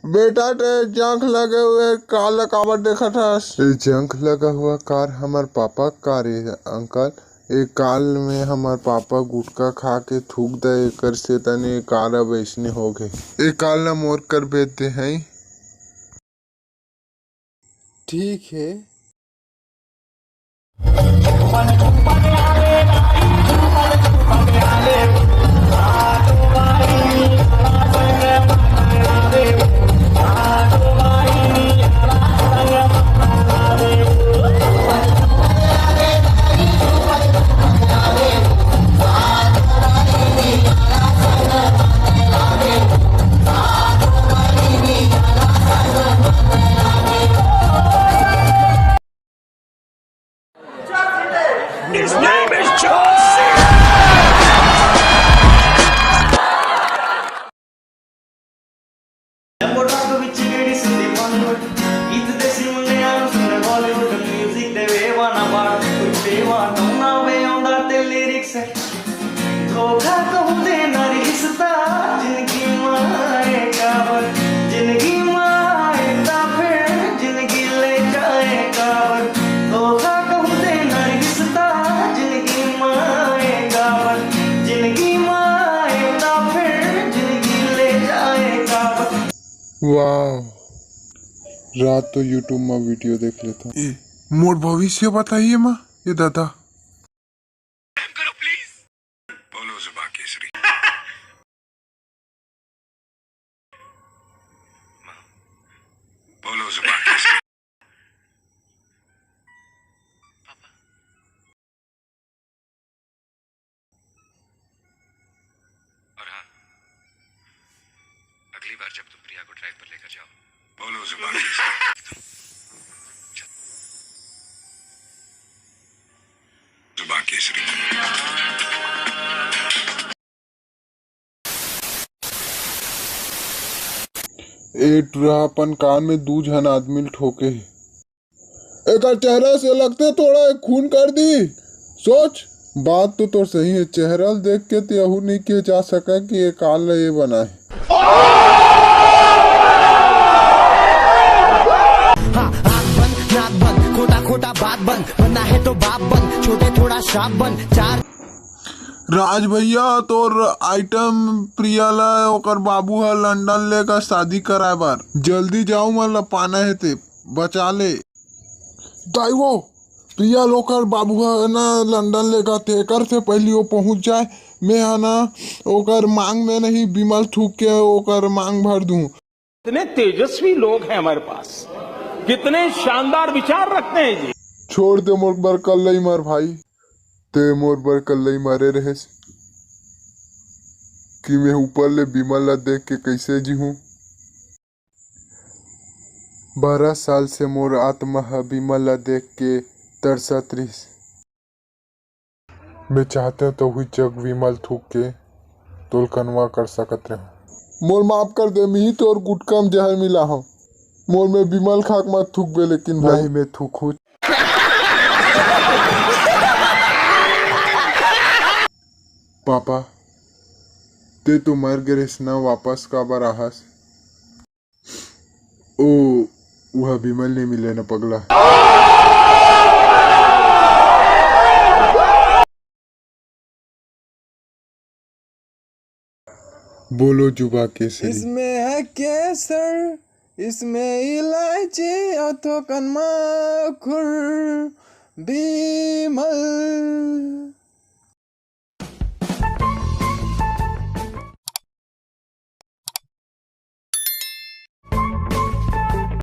बेटा ते जंख लगे हुए काला काबर देखा था। जंख लगा हुआ कार हमार पापा कार है अंकल। एक काल में हमार पापा गुटखा खा के थूक दे कर से तने कार अब ऐसने हो गए। एक काल ना मोर कर बेचते हैं। ठीक है। His name is John C. वाह, रात तो यूट्यूब में वीडियो देख लेता हूँ। मोर भविष्य बताइए माँ ये दादा। करो प्लीज। बोलो जुबान केसरी। बोलो जुबान केसरी। पापा। और हाँ, अगली बार जब तुम प्रिया को ड्राइव पर लेकर जाओ, बोलो जुबान केसरी। जुबान केसरी। एक अपन कान में 2 जन आदमी ठोके। एक चेहरा से लगते थोड़ा खून कर दी। सोच बात तो सही है। चेहरा देख के तो यहू नहीं किया जा सका कि ये काल ये बना है। खोटा खोटा बात बन बनना है तो बाप बन छोटे थोड़ा शाप बन चार। राज भैया तोर आइटम प्रियाला ओकर बाबू है लंदन लेकर शादी कराए बार। जल्दी जाओ मतलब पाना है ते बचा ले। वो प्रिया लोकर बाबू है ना लंदन लेकर ते कर से पहले वो पहुंच जाए। मैं है ना ओकर मांग में नहीं बिमल थूक के ओकर मांग भर दूं। कितने तेजस्वी लोग हैं हमारे पास, कितने शानदार विचार रखते हैं जी। छोड़ दे मोर बर कल ही मर भाई। ते मोर बर कल ही मरे रहे कि मैं ऊपर ले बिमल ला देख के कैसे जी हूँ। 12 साल से मोर आत्मा है बिमल ला देख के तरसत रही। मैं चाहते तो हुई जग विमल थूक के तोल कनवा कर सकत रहे। मोर माफ कर दे मी तो और गुटका में जहर मिला हो। मोर में बिमल खाक मत थूक बे लेकिन भाई मैं थूकू। पापा ते तो मर गए ना वापस का बार आहस। ओ वह बिमल नहीं मिले ना पगला। बोलो जुबा केसरी। इसमें है केसर, इसमें इलायची और तो कनमा खुर बिमल